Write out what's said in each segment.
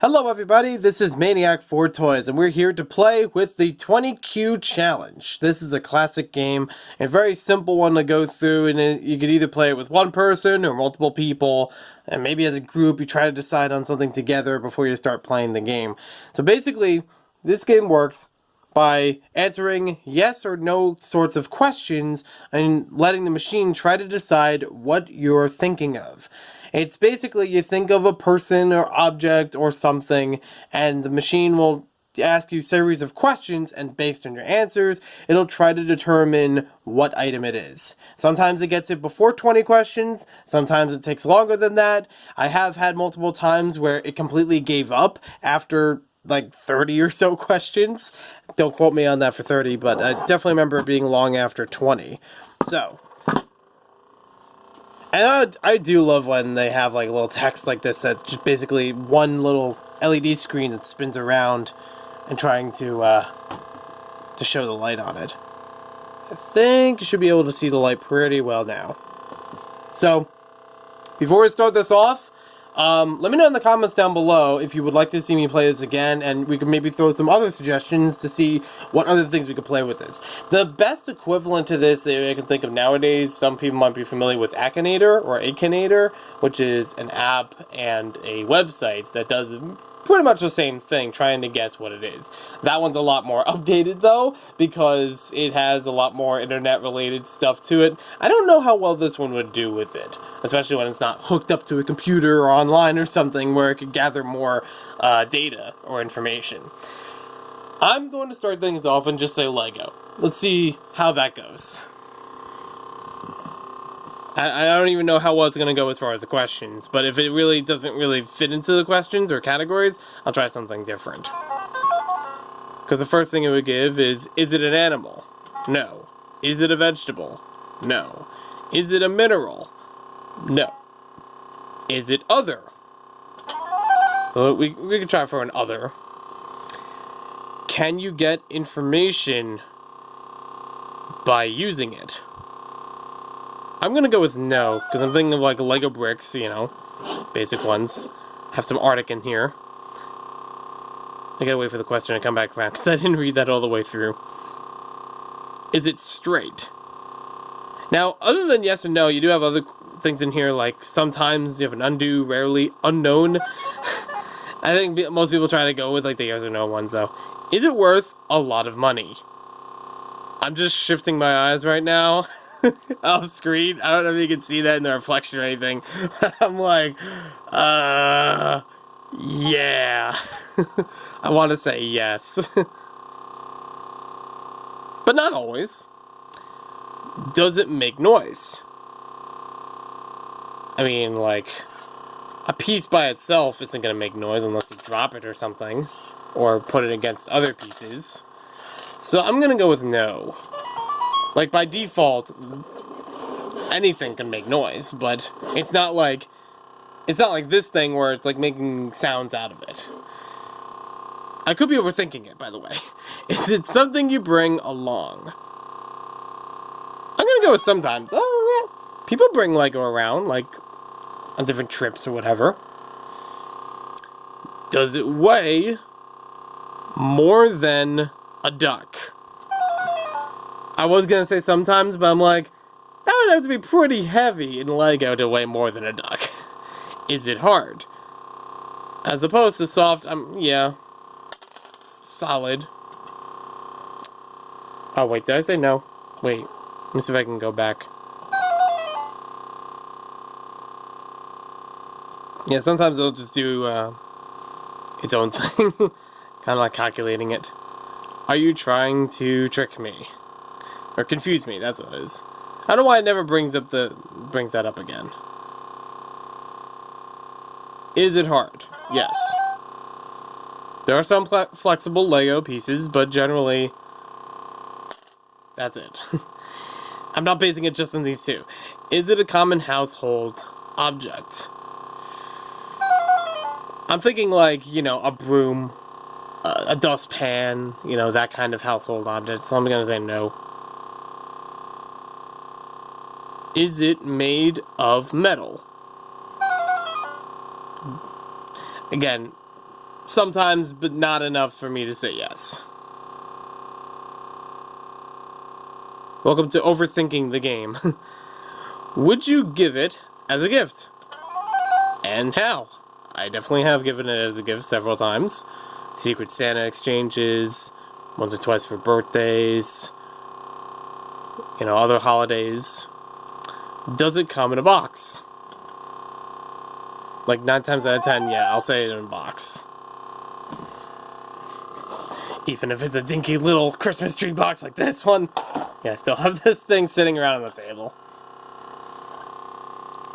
Hello everybody, this is Maniac4Toys, and we're here to play with the 20Q challenge. This is a classic game, a very simple one to go through, and you could either play it with one person or multiple people, and maybe as a group you try to decide on something together before you start playing the game. So basically, this game works by answering yes or no sorts of questions and letting the machine try to decide what you're thinking of. It's basically you think of a person or object or something, and the machine will ask you a series of questions, and based on your answers, it'll try to determine what item it is. Sometimes it gets it before 20 questions, sometimes it takes longer than that. I have had multiple times where it completely gave up after like 30 or so questions. Don't quote me on that for 30, but I definitely remember it being long after 20. So, and I do love when they have like a little text like this that just basically one little LED screen that spins around and trying to show the light on it. I think you should be able to see the light pretty well now. So, before we start this off, let me know in the comments down below if you would like to see me play this again, and we could maybe throw some other suggestions to see what other things we could play with this. The best equivalent to this that I can think of nowadays, some people might be familiar with Akinator or Akinator, which is an app and a website that does pretty much the same thing, trying to guess what it is. That one's a lot more updated though, because it has a lot more internet related stuff to it. I don't know how well this one would do with it, especially when it's not hooked up to a computer or online or something where it could gather more data or information. I'm going to start things off and just say Lego. Let's see how that goes. I don't even know how well it's going to go as far as the questions, but if it really doesn't really fit into the questions or categories, I'll try something different. Because the first thing it would give is it an animal? No. Is it a vegetable? No. Is it a mineral? No. Is it other? So we could try for an other. Can you get information by using it? I'm gonna go with no, because I'm thinking of like Lego bricks, you know, basic ones. Have some Arctic in here. I gotta wait for the question to come back around, because I didn't read that all the way through. Is it straight? Now, other than yes and no, you do have other things in here, like sometimes you have an undo, rarely, unknown. I think most people try to go with like the yes or no ones, though. Is it worth a lot of money? I'm just shifting my eyes right now. Off screen. I don't know if you can see that in the reflection or anything. I'm like, yeah. I want to say yes. But not always. Does it make noise? I mean, like, a piece by itself isn't going to make noise unless you drop it or something, or put it against other pieces. So I'm going to go with no. Like, by default, anything can make noise, but it's not like this thing where it's, like, making sounds out of it. I could be overthinking it, by the way. Is it something you bring along? I'm gonna go with sometimes. Oh, yeah. People bring Lego around, like, on different trips or whatever. Does it weigh more than a duck? I was gonna say sometimes, but I'm like, that would have to be pretty heavy in Lego to weigh more than a duck. Is it hard? As opposed to soft, yeah. Solid. Oh, wait, did I say no? Wait, let me see if I can go back. Yeah, sometimes it'll just do its own thing. Kind of like calculating it. Are you trying to trick me? Or confuse me, that's what it is. I don't know why it never brings that up again. Is it hard? Yes. There are some flexible Lego pieces, but generally, that's it. I'm not basing it just on these two. Is it a common household object? I'm thinking like, you know, a broom, a dustpan, you know, that kind of household object, so I'm gonna say no. Is it made of metal? Again, sometimes, but not enough for me to say yes. Welcome to overthinking the game. Would you give it as a gift? And how? I definitely have given it as a gift several times. Secret Santa exchanges, once or twice for birthdays, other holidays. Does it come in a box? Like 9 times out of 10, yeah, I'll say it in a box. Even if it's a dinky little Christmas tree box like this one. Yeah, I still have this thing sitting around on the table.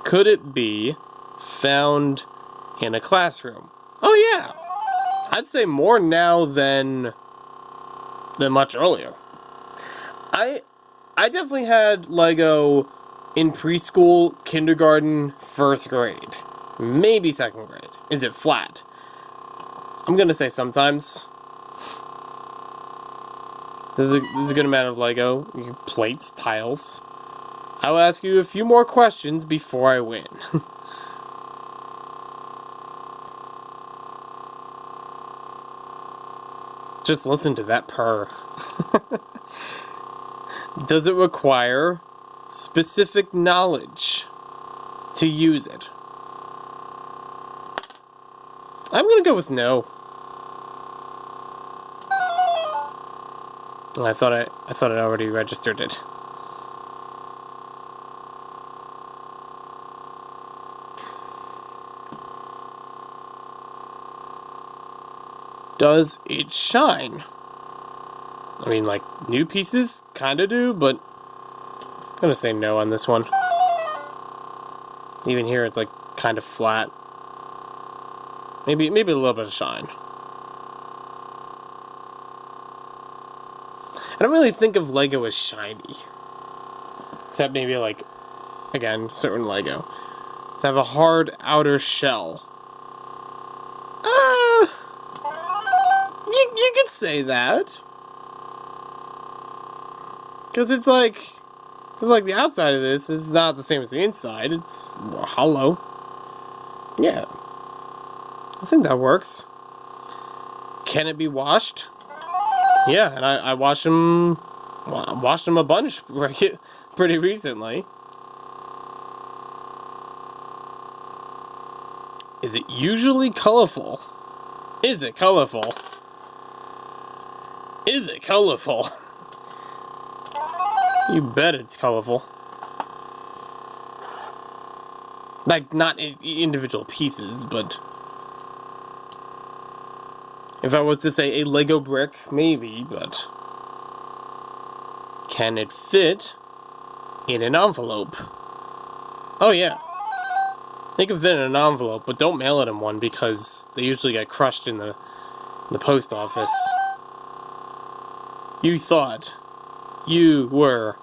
Could it be found in a classroom? Oh yeah. I'd say more now than much earlier. I definitely had Lego in preschool, kindergarten, 1st grade. Maybe 2nd grade. Is it flat? I'm gonna say sometimes. This is a good amount of Lego. Plates, tiles. I will ask you a few more questions before I win. Just listen to that purr. Does it require specific knowledge to use it? I'm gonna go with no. I thought I already registered it. Does it shine? I mean, like, new pieces kinda do, but I'm gonna say no on this one. Even here, it's like kind of flat. Maybe a little bit of shine. I don't really think of Lego as shiny. Except maybe, like, again, certain Lego. To have a hard outer shell. You could say that. Because it's like the outside of this is not the same as the inside. It's more hollow. Yeah. I think that works. Can it be washed? Yeah, and I washed them a bunch pretty recently. Is it usually colorful? Is it colorful? Is it colorful? You bet it's colorful. Like, not individual pieces, but if I was to say a Lego brick, maybe, but can it fit in an envelope? Oh yeah. They can fit in an envelope, but don't mail it in one because they usually get crushed in the post office. You thought you were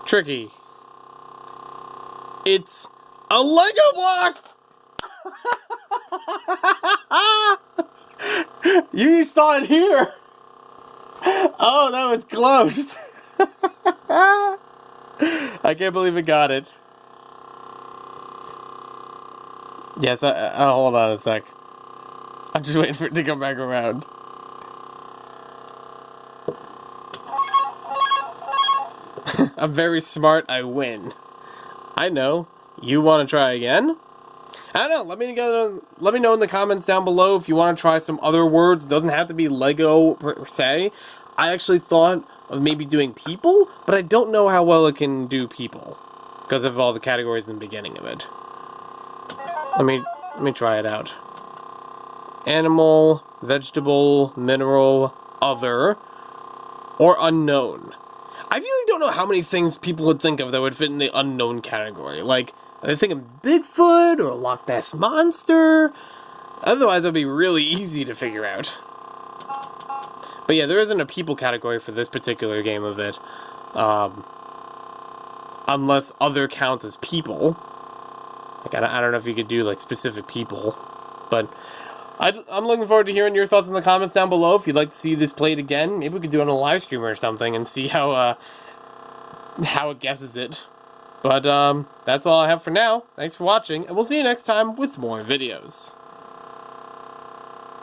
tricky. It's a Lego block! You saw it here! Oh, that was close! I can't believe it got it. Yes, I'll hold on a sec. I'm just waiting for it to come back around. I'm very smart, I win. I know. You want to try again? I don't know. Let me know in the comments down below if you want to try some other words. It doesn't have to be Lego per se. I actually thought of maybe doing people, but I don't know how well it can do people because of all the categories in the beginning of it. Let me try it out. Animal, vegetable, mineral, other, or unknown. I really don't know how many things people would think of that would fit in the unknown category. Like, are they thinking Bigfoot or Loch Ness Monster? Otherwise, it'd be really easy to figure out. But yeah, there isn't a people category for this particular game of it. Unless other counts as people. Like, I don't know if you could do, like, specific people. But I'm looking forward to hearing your thoughts in the comments down below. If you'd like to see this played again, maybe we could do it on a live stream or something and see how it guesses it. But that's all I have for now. Thanks for watching, and we'll see you next time with more videos.